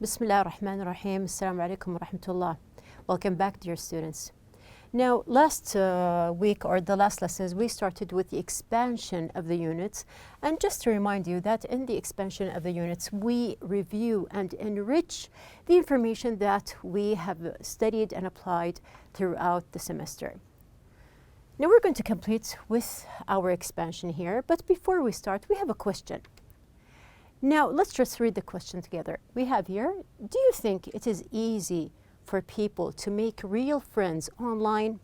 Bismillah ar-Rahman ar-Rahim. Assalamu alaikum wa rahmatullah. Welcome back, dear students. Now, last week or the last lessons, we started with the expansion of the units. And just to remind you that in the expansion of the units, we review and enrich the information that we have studied and applied throughout the semester. Now, we're going to complete with our expansion here. But before we start, we have a question. Now, let's just read the question together. We have here, do you think it is easy for people to make real friends online?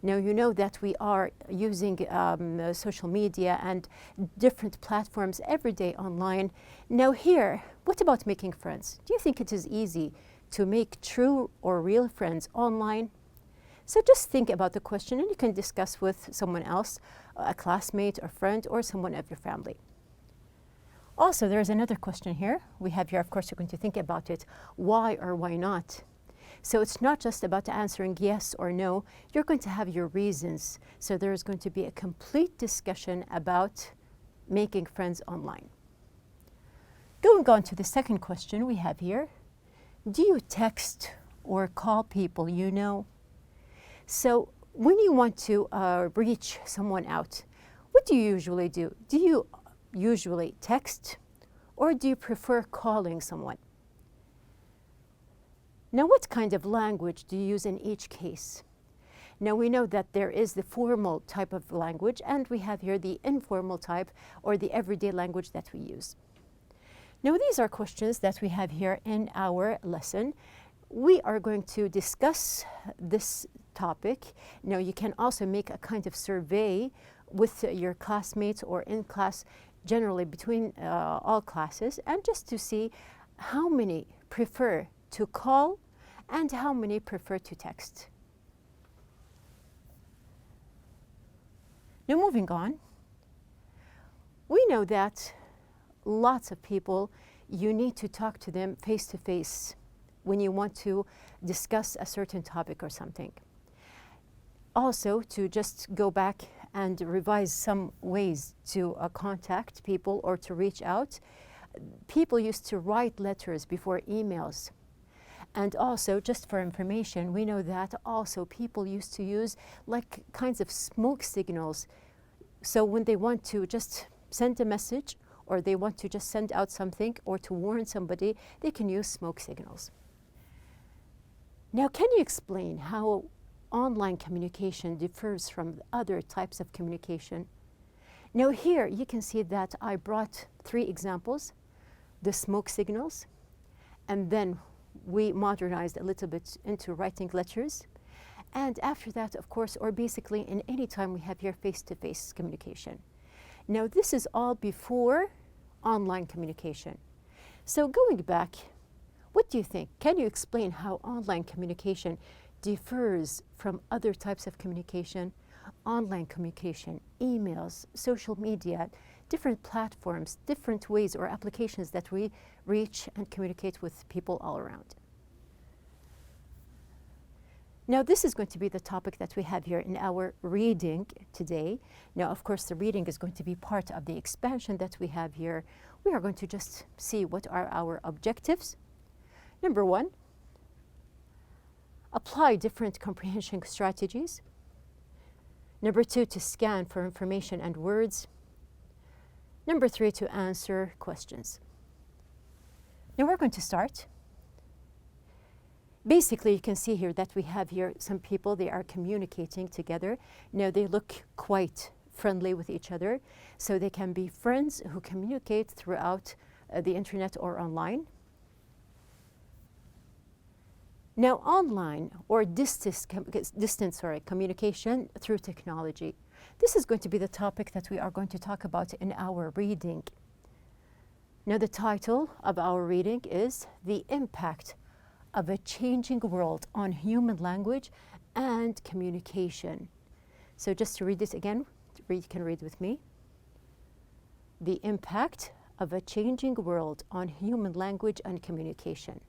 Now, you know that we are using social media and different platforms every day online. Now here, what about making friends? Do you think it is easy to make true or real friends online? So just think about the question and you can discuss with someone else, a classmate, a friend, or someone of your family. Also, there's another question here. We have here, of course, you're going to think about it. Why or why not? So it's not just about answering yes or no. You're going to have your reasons. So there's going to be a complete discussion about making friends online. Going on to the second question we have here. Do you text or call people you know? So when you want to reach someone out, what do you usually do? Do you usually text, or do you prefer calling someone? Now, what kind of language do you use in each case? Now, we know that there is the formal type of language, and we have here the informal type, or the everyday language that we use. Now, these are questions that we have here in our lesson. We are going to discuss this topic. Now, you can also make a kind of survey with your classmates or in class, generally between all classes, and just to see how many prefer to call and how many prefer to text. Now, moving on, we know that lots of people, you need to talk to them face to face when you want to discuss a certain topic or something. Also, to just go back and revise some ways to contact people or to reach out. People used to write letters before emails. And also, just for information, we know that also people used to use like kinds of smoke signals. So when they want to just send a message or they want to just send out something or to warn somebody, they can use smoke signals. Now, can you explain how online communication differs from other types of communication? Now here you can see that I brought 3 examples, the smoke signals, and then we modernized a little bit into writing letters. And after that, of course, or basically in any time we have here face-to-face communication. Now this is all before online communication. So going back, what do you think? Can you explain how online communication differs from other types of communication? Online communication, emails, social media, different platforms, different ways or applications that we reach and communicate with people all around. Now, this is going to be the topic that we have here in our reading today. Now, of course, the reading is going to be part of the expansion that we have here. We are going to just see what are our objectives. Number 1, apply different comprehension strategies. Number 2, to scan for information and words. Number 3, to answer questions. Now we're going to start. Basically, you can see here that we have here some people, they are communicating together. Now they look quite friendly with each other. So they can be friends who communicate throughout the internet or online. Now, online or distance communication through technology. This is going to be the topic that we are going to talk about in our reading. Now, the title of our reading is The Impact of a Changing World on Human Language and Communication. So just to read this again, you can read with me. The Impact of a Changing World on Human Language and Communication.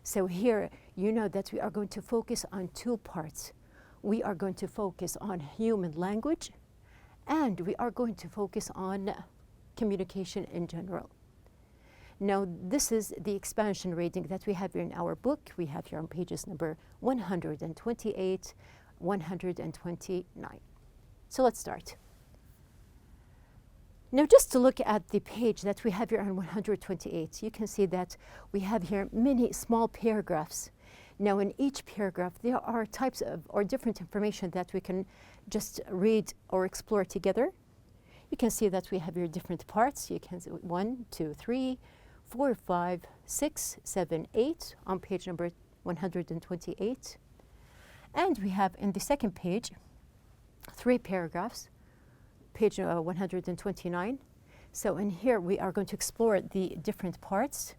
So here, you know that we are going to focus on 2 parts. We are going to focus on human language, and we are going to focus on communication in general. Now, this is the expansion reading that we have here in our book. We have here on pages number 128, 129. So let's start. Now, just to look at the page that we have here on 128, you can see that we have here many small paragraphs. Now, in each paragraph, there are types of or different information that we can just read or explore together. You can see that we have here different parts. You can see 1, 2, 3, 4, 5, 6, 7, 8 on page number 128. And we have in the second page 3 paragraphs, page 129. So in here we are going to explore the different parts.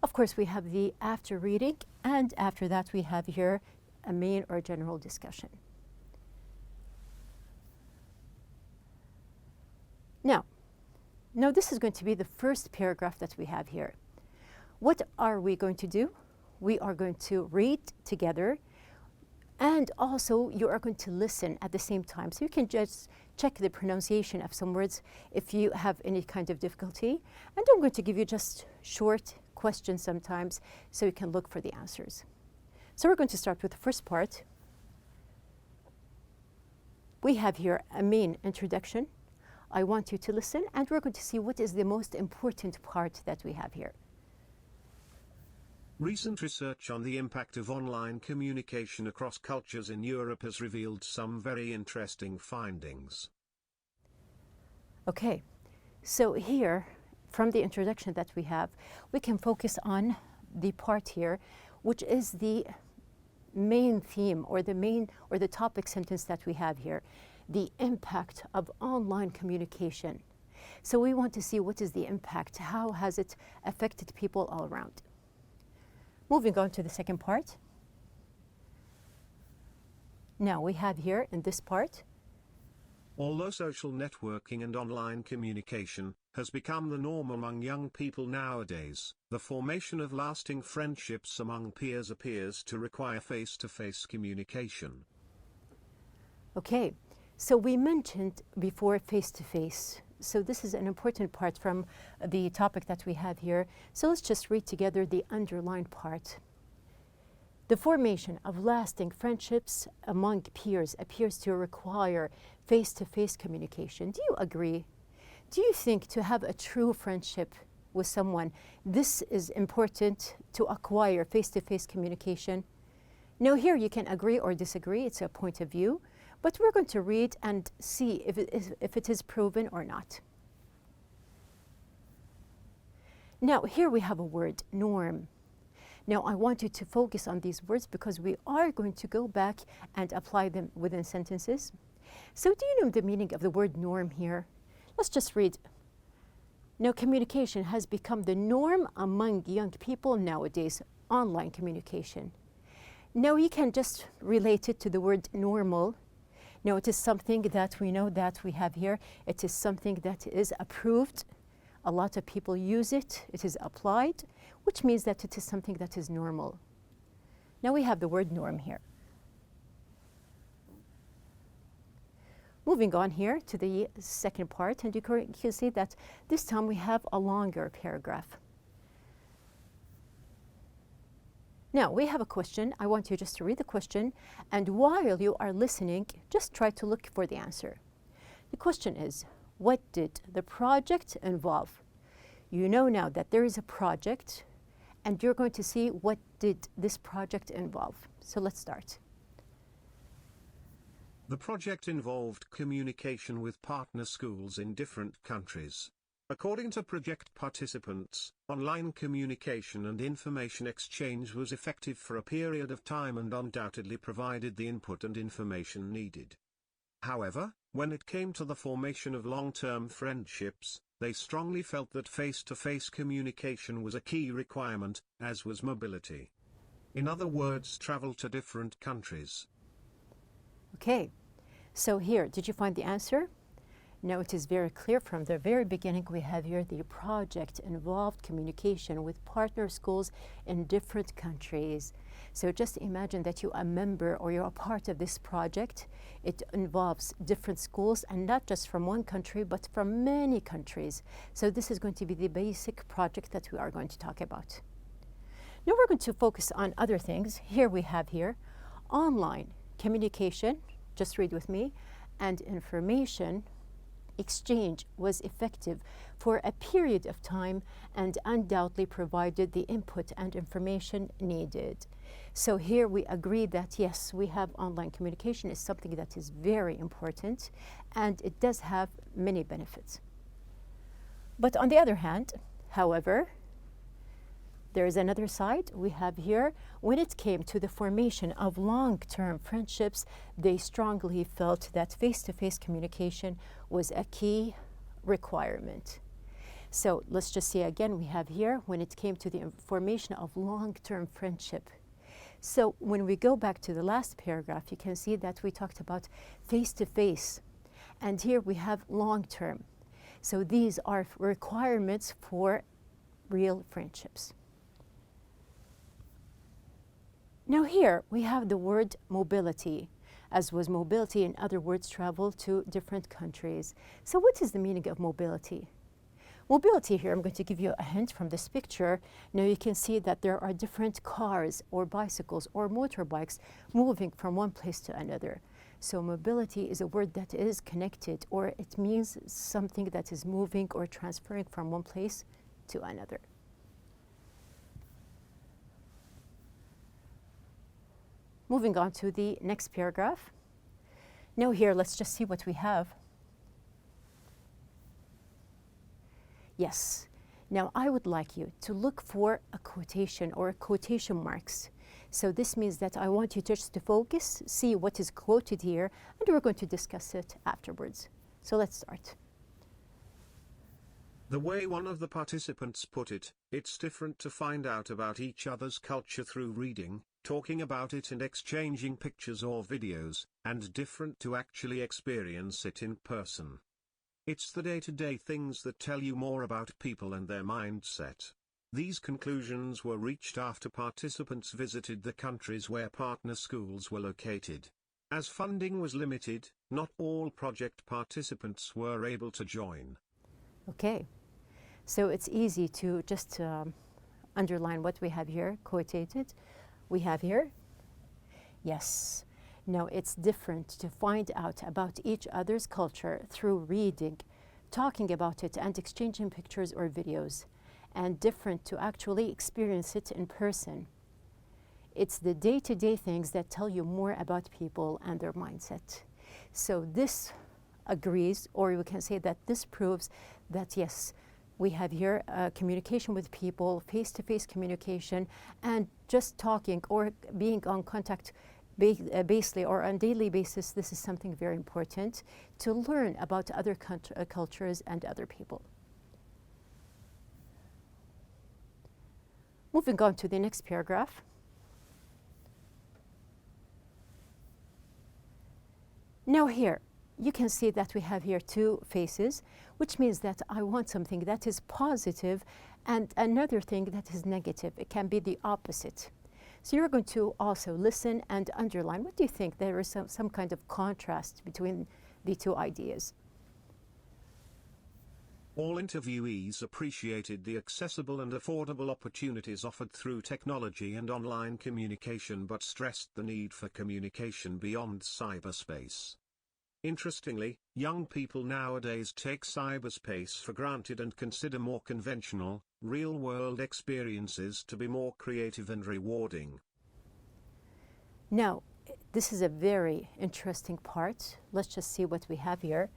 Of course, we have the after reading, and after that we have here a main or general discussion. Now this is going to be the first paragraph that we have here. What are we going to do? We are going to read together, and also you are going to listen at the same time. So you can just check the pronunciation of some words if you have any kind of difficulty. And I'm going to give you just short questions sometimes so you can look for the answers. So we're going to start with the first part. We have here a main introduction. I want you to listen, and we're going to see what is the most important part that we have here. Recent research on the impact of online communication across cultures in Europe has revealed some very interesting findings. Okay, so here, from the introduction that we have, we can focus on the part here, which is the main theme or the topic sentence that we have here, the impact of online communication. So we want to see what is the impact, how has it affected people all around. Moving on to the second part. Now we have here in this part, although social networking and online communication has become the norm among young people nowadays, the formation of lasting friendships among peers appears to require face-to-face communication. Okay, so we mentioned before face-to-face. So this is an important part from the topic that we have here. So let's just read together the underlined part. The formation of lasting friendships among peers appears to require face-to-face communication. Do you agree? Do you think to have a true friendship with someone, this is important to acquire face-to-face communication? Now here you can agree or disagree, it's a point of view, but we're going to read and see if it is proven or not. Now here we have a word, norm. Now I want you to focus on these words because we are going to go back and apply them within sentences. So do you know the meaning of the word norm here? Let's just read. Now communication has become the norm among young people nowadays, online communication. Now you can just relate it to the word normal. Now it is something that we know that we have here. It is something that is approved. A lot of people use it. It is applied, which means that it is something that is normal. Now we have the word norm here. Moving on here to the second part, and you can see that this time we have a longer paragraph. Now we have a question. I want you just to read the question, and while you are listening, just try to look for the answer. The question is, what did the project involve? You know now that there is a project, and you're going to see what did this project involve. So let's start. The project involved communication with partner schools in different countries. According to project participants, online communication and information exchange was effective for a period of time and undoubtedly provided the input and information needed. However, when it came to the formation of long-term friendships, they strongly felt that face-to-face communication was a key requirement, as was mobility. In other words, travel to different countries. Okay, so here, did you find the answer? Now it is very clear from the very beginning we have here the project involved communication with partner schools in different countries. So just imagine that you're a member or you're a part of this project. It involves different schools, and not just from one country but from many countries. So this is going to be the basic project that we are going to talk about. Now we're going to focus on other things. Here we have here online communication, just read with me, and information exchange was effective for a period of time and undoubtedly provided the input and information needed. So here we agree that yes, we have online communication is something that is very important and it does have many benefits. But on the other hand, however, there is another side. We have here, when it came to the formation of long-term friendships, they strongly felt that face-to-face communication was a key requirement. So let's just see again, we have here, when it came to the formation of long-term friendship. So when we go back to the last paragraph, you can see that we talked about face-to-face, and here we have long-term. So these are requirements for real friendships. Now here we have the word mobility, as was mobility, in other words, travel to different countries. So what is the meaning of mobility? Mobility here, I'm going to give you a hint from this picture. Now you can see that there are different cars or bicycles or motorbikes moving from one place to another. So mobility is a word that is connected, or it means something that is moving or transferring from one place to another. Moving on to the next paragraph. Now here, let's just see what we have. Yes. Now I would like you to look for a quotation or quotation marks. So this means that I want you just to focus, see what is quoted here, and we're going to discuss it afterwards. So let's start. The way one of the participants put it, it's different to find out about each other's culture through reading, talking about it and exchanging pictures or videos, and different to actually experience it in person. It's the day-to-day things that tell you more about people and their mindset. These conclusions were reached after participants visited the countries where partner schools were located. As funding was limited, not all project participants were able to join. Okay, so it's easy to just underline what we have here, quoted. We have here, yes. Now it's different to find out about each other's culture through reading, talking about it and exchanging pictures or videos, and different to actually experience it in person. It's the day-to-day things that tell you more about people and their mindset. So this agrees, or we can say that this proves that yes, we have here communication with people, face-to-face communication, and just talking or being on contact basically or on daily basis. This is something very important to learn about other cultures and other people. Moving on to the next paragraph. Now here, you can see that we have here two faces, which means that I want something that is positive and another thing that is negative. It can be the opposite. So you're going to also listen and underline. What do you think? There is some kind of contrast between the two ideas. All interviewees appreciated the accessible and affordable opportunities offered through technology and online communication, but stressed the need for communication beyond cyberspace. Interestingly, young people nowadays take cyberspace for granted and consider more conventional, real-world experiences to be more creative and rewarding. Now, this is a very interesting part. Let's just see what we have here.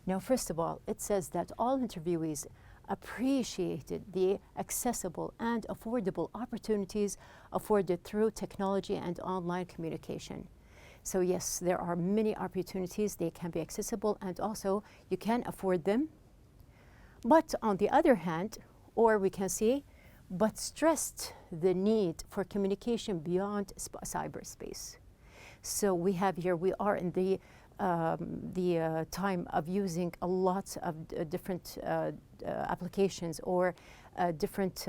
Now, first of all, it says that all interviewees appreciated the accessible and affordable opportunities afforded through technology and online communication. So yes, there are many opportunities. They can be accessible and also you can afford them. But on the other hand, or we can say, but stressed the need for communication beyond cyberspace. So we have here, we are in the the time of using a lot of different applications or different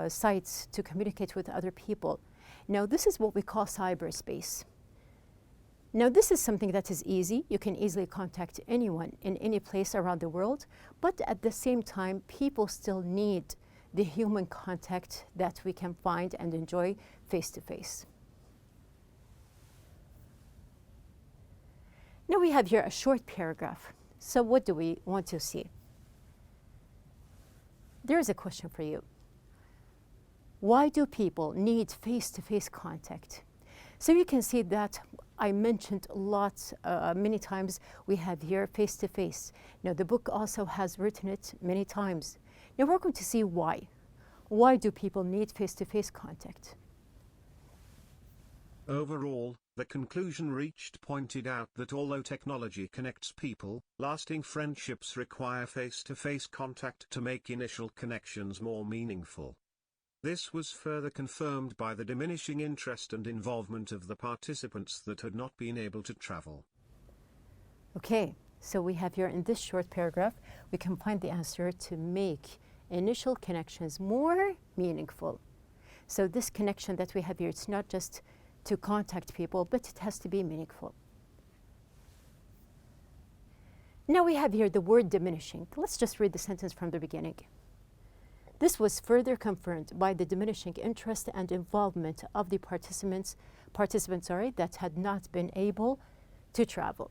sites to communicate with other people. Now, this is what we call cyberspace. Now, this is something that is easy. You can easily contact anyone in any place around the world, but at the same time, people still need the human contact that we can find and enjoy face to face. Now we have here a short paragraph. So what do we want to see? There is a question for you. Why do people need face-to-face contact? So you can see that I mentioned lots, many times we have here face-to-face. Now the book also has written it many times. Now we're going to see why. Why do people need face-to-face contact? Overall, the conclusion reached pointed out that although technology connects people, lasting friendships require face-to-face contact to make initial connections more meaningful. This was further confirmed by the diminishing interest and involvement of the participants that had not been able to travel. Okay, so we have here in this short paragraph, we can find the answer to make initial connections more meaningful. So this connection that we have here, it's not just to contact people, but it has to be meaningful. Now we have here the word diminishing. Let's just read the sentence from the beginning. This was further confirmed by the diminishing interest and involvement of the participants that had not been able to travel.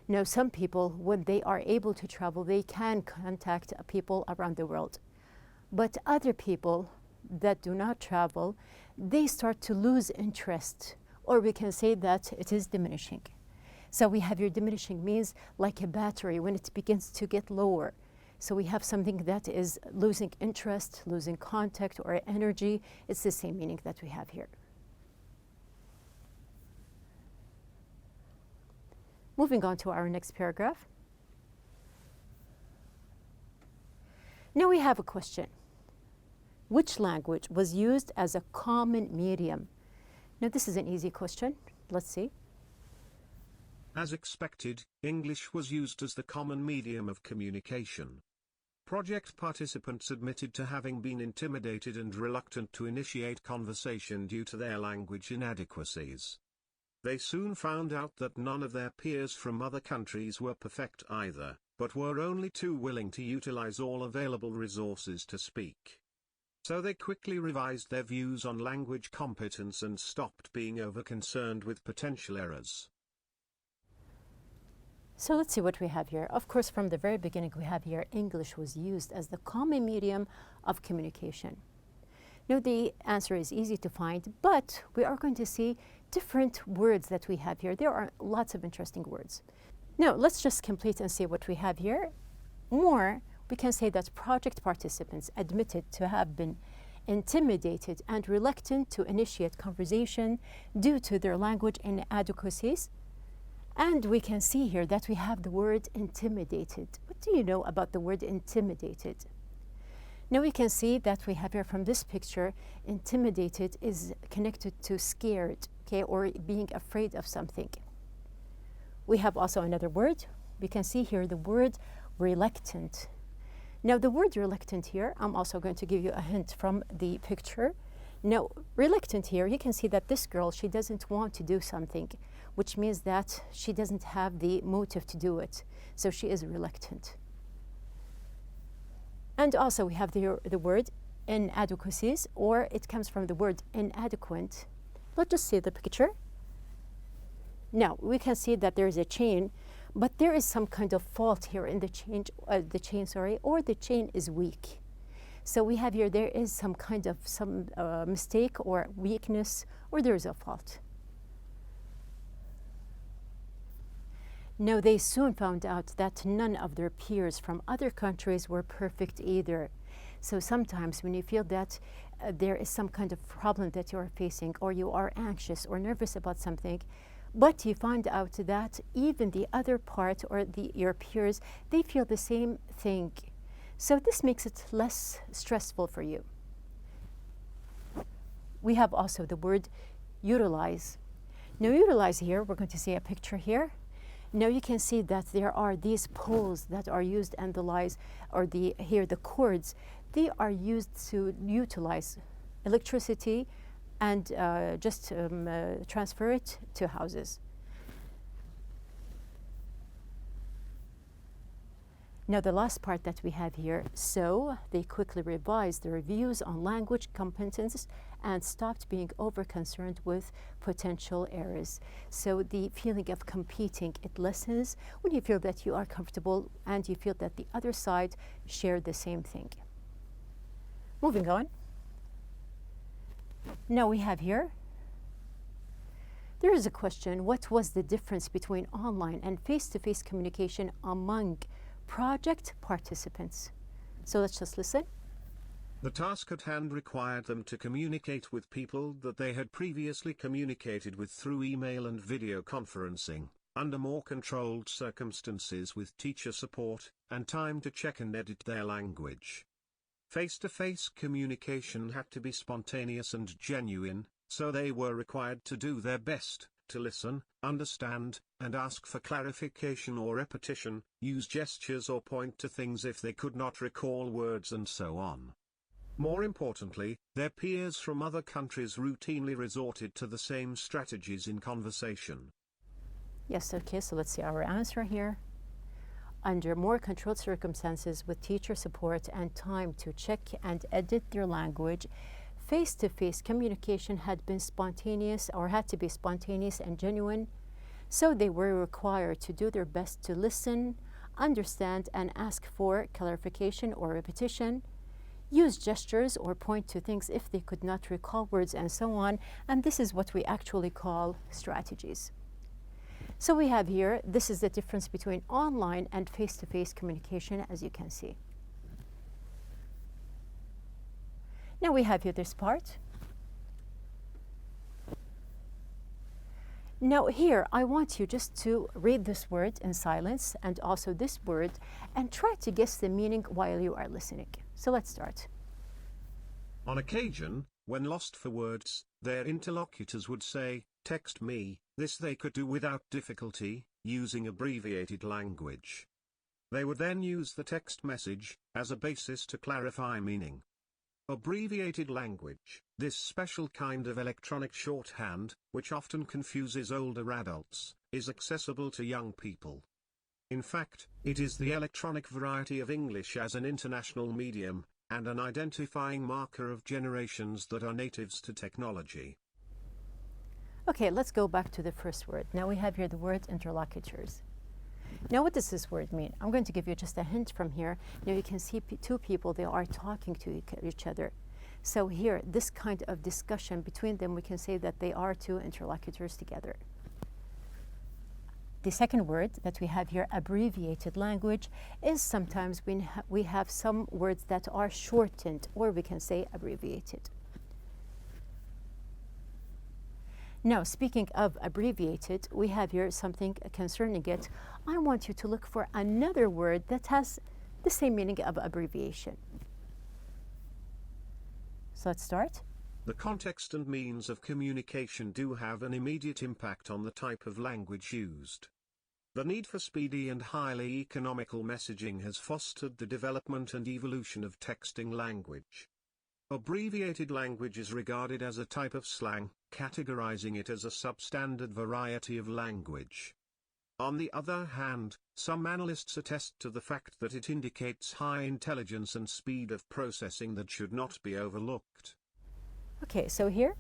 Now, some people, when they are able to travel, they can contact people around the world. But other people that do not travel, they start to lose interest, or we can say that it is diminishing. So we have here diminishing means like a battery when it begins to get lower. So we have something that is losing interest, losing contact or energy. It's the same meaning that we have here. Moving on to our next paragraph. Now we have a question. Which language was used as a common medium? Now this is an easy question. Let's see. As expected, English was used as the common medium of communication. Project participants admitted to having been intimidated and reluctant to initiate conversation due to their language inadequacies. They soon found out that none of their peers from other countries were perfect either, but were only too willing to utilize all available resources to speak. So they quickly revised their views on language competence and stopped being over-concerned with potential errors. So let's see what we have here. Of course, from the very beginning, we have here English was used as the common medium of communication. Now, the answer is easy to find, but we are going to see different words that we have here. There are lots of interesting words. Now, let's just complete and see what we have here. More, we can say that project participants admitted to have been intimidated and reluctant to initiate conversation due to their language inadequacies. And we can see here that we have the word intimidated. What do you know about the word intimidated? Now we can see that we have here from this picture, intimidated is connected to scared, okay, or being afraid of something. We have also another word. We can see here the word reluctant. Now the word reluctant here, I'm also going to give you a hint from the picture. Now, reluctant here, you can see that this girl, she doesn't want to do something, which means that she doesn't have the motive to do it. So she is reluctant. And also we have the word inadequacies, or it comes from the word inadequate. Let's just see the picture. Now, we can see that there is a chain, but there is some kind of fault here in the chain, or the chain is weak. So we have here, there is some kind of mistake or weakness, or there is a fault. Now, they soon found out that none of their peers from other countries were perfect either. So sometimes when you feel that there is some kind of problem that you are facing, or you are anxious or nervous about something, but you find out that even the other part or your peers, they feel the same thing. So this makes it less stressful for you. We have also the word utilize. Now, utilize here, we're going to see a picture here. Now you can see that there are these poles that are used and the lines, or here the cords, they are used to utilize electricity and just transfer it to houses. Now the last part that we have here, so they quickly revised their views on language competence and stopped being over-concerned with potential errors. So the feeling of competing, it lessens when you feel that you are comfortable and you feel that the other side share the same thing. Moving on. Now we have here, there is a question, what was the difference between online and face-to-face communication among project participants? So let's just listen. The task at hand required them to communicate with people that they had previously communicated with through email and video conferencing, under more controlled circumstances with teacher support, and time to check and edit their language. Face-to-face communication had to be spontaneous and genuine, so they were required to do their best to listen, understand, and ask for clarification or repetition, use gestures or point to things if they could not recall words and so on. More importantly, their peers from other countries routinely resorted to the same strategies in conversation. Yes, okay, so let's see our answer here. Under more controlled circumstances with teacher support and time to check and edit their language, face-to-face communication had to be spontaneous and genuine, so they were required to do their best to listen, understand, and ask for clarification or repetition, use gestures or point to things if they could not recall words, and so on, and this is what we actually call strategies. So we have here, this is the difference between online and face-to-face communication, as you can see. Now we have here this part. Now here, I want you just to read this word in silence and also this word and try to guess the meaning while you are listening. So let's start. On occasion, when lost for words, their interlocutors would say, "Text me." This they could do without difficulty, using abbreviated language. They would then use the text message as a basis to clarify meaning. Abbreviated language, this special kind of electronic shorthand, which often confuses older adults, is accessible to young people. In fact, it is the electronic variety of English as an international medium, and an identifying marker of generations that are natives to technology. Okay, let's go back to the first word. Now we have here the word interlocutors. Now what does this word mean? I'm going to give you just a hint from here. Now you can see two people, they are talking to each other. So here, this kind of discussion between them, we can say that they are two interlocutors together. The second word that we have here, abbreviated language, is sometimes we have some words that are shortened, or we can say abbreviated. Now, speaking of abbreviated, we have here something concerning it. I want you to look for another word that has the same meaning of abbreviation. So let's start. The context and means of communication do have an immediate impact on the type of language used. The need for speedy and highly economical messaging has fostered the development and evolution of texting language. Abbreviated language is regarded as a type of slang, categorizing it as a substandard variety of language. On the other hand, some analysts attest to the fact that it indicates high intelligence and speed of processing that should not be overlooked. Okay, so here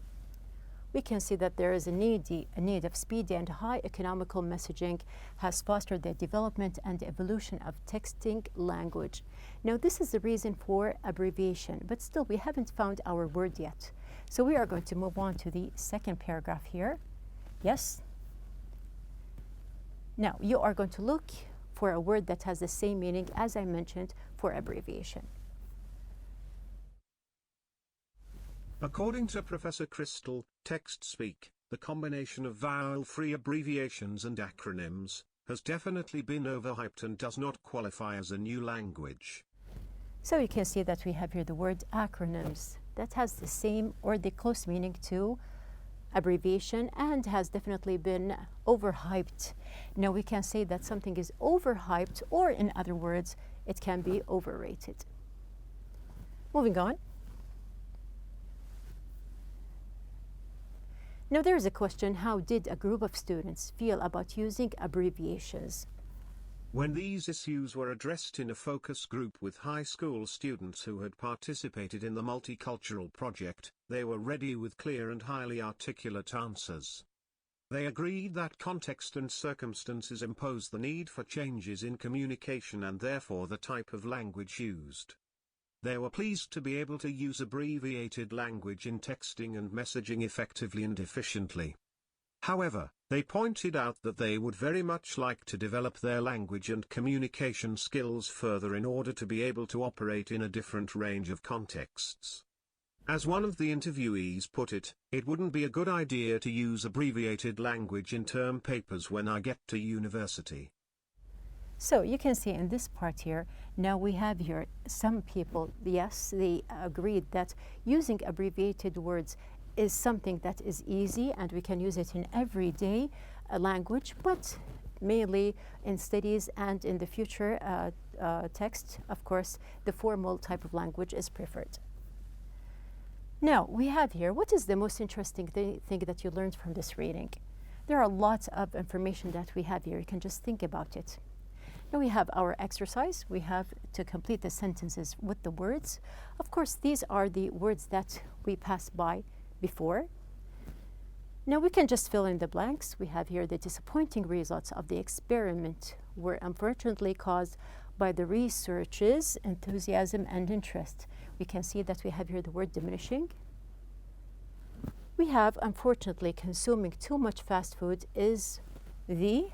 we can see that there is a need of speedy and high economical messaging has fostered the development and evolution of texting language. Now this is the reason for abbreviation, but still we haven't found our word yet. So we are going to move on to the second paragraph here. Yes. Now you are going to look for a word that has the same meaning as I mentioned for abbreviation. According to Professor Crystal, text-speak, the combination of vowel-free abbreviations and acronyms, has definitely been overhyped and does not qualify as a new language. So you can see that we have here the word acronyms that has the same or the close meaning to abbreviation and has definitely been overhyped. Now we can say that something is overhyped, or in other words, it can be overrated. Moving on. Now there is a question: how did a group of students feel about using abbreviations? When these issues were addressed in a focus group with high school students who had participated in the multicultural project, they were ready with clear and highly articulate answers. They agreed that context and circumstances impose the need for changes in communication and therefore the type of language used. They were pleased to be able to use abbreviated language in texting and messaging effectively and efficiently. However, they pointed out that they would very much like to develop their language and communication skills further in order to be able to operate in a different range of contexts. As one of the interviewees put it, "It wouldn't be a good idea to use abbreviated language in term papers when I get to university." So you can see in this part here, now we have here some people, yes, they agreed that using abbreviated words is something that is easy and we can use it in everyday language, but mainly in studies and in the future text, of course, the formal type of language is preferred. Now we have here, what is the most interesting thing that you learned from this reading? There are lots of information that we have here. You can just think about it. Now we have our exercise. We have to complete the sentences with the words. Of course, these are the words that we passed by before. Now we can just fill in the blanks. We have here the disappointing results of the experiment were unfortunately caused by the researchers' enthusiasm and interest. We can see that we have here the word diminishing. We have, unfortunately, consuming too much fast food is the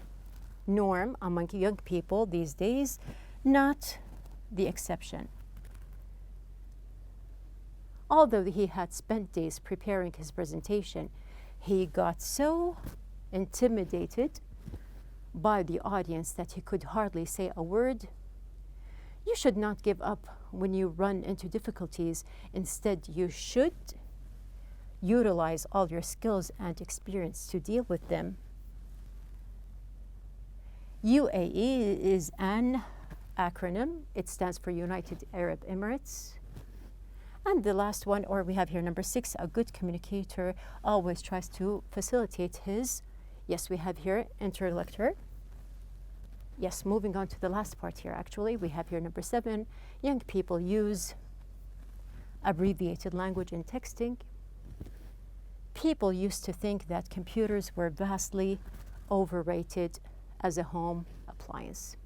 norm among young people these days, not the exception. Although he had spent days preparing his presentation, he got so intimidated by the audience that he could hardly say a word. You should not give up when you run into difficulties. Instead, you should utilize all your skills and experience to deal with them. UAE is an acronym. It stands for United Arab Emirates. And the last one, or we have here number 6, a good communicator always tries to facilitate his, yes, we have here interlocutor. Yes, moving on to the last part here, actually, we have here number 7, young people use abbreviated language in texting. People used to think that computers were vastly overrated as a home appliance.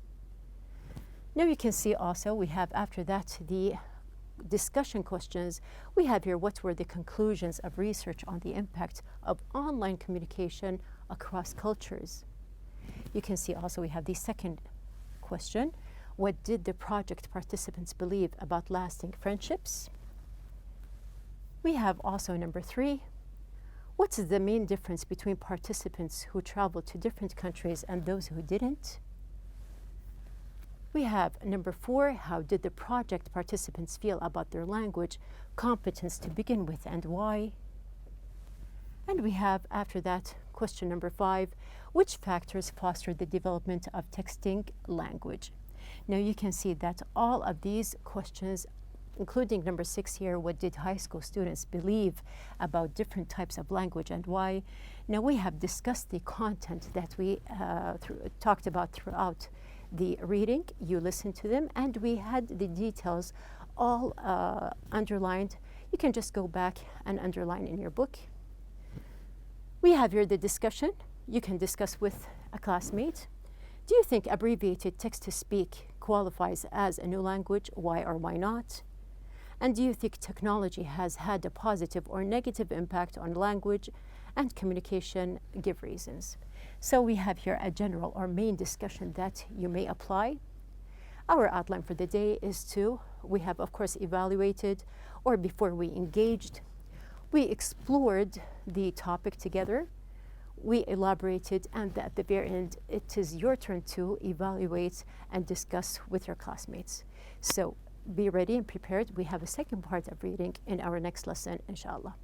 Now you can see also we have after that the discussion questions. We have here what were the conclusions of research on the impact of online communication across cultures. You can see also we have the second question. What did the project participants believe about lasting friendships? We have also number 3. What's the main difference between participants who traveled to different countries and those who didn't? We have number 4, how did the project participants feel about their language competence to begin with and why? And we have after that question number 5, which factors fostered the development of texting language? Now you can see that all of these questions, including number 6 here, what did high school students believe about different types of language and why? Now we have discussed the content that we talked about throughout the reading. You listened to them and we had the details all underlined. You can just go back and underline in your book. We have here the discussion. You can discuss with a classmate. Do you think abbreviated text-to-speak qualifies as a new language? Why or why not? And do you think technology has had a positive or negative impact on language and communication? Give reasons. So we have here a general or main discussion that you may apply. Our outline for the day is we have of course evaluated, or before we engaged, we explored the topic together, we elaborated, and at the very end, it is your turn to evaluate and discuss with your classmates. So be ready and prepared. We have a second part of reading in our next lesson, inshallah.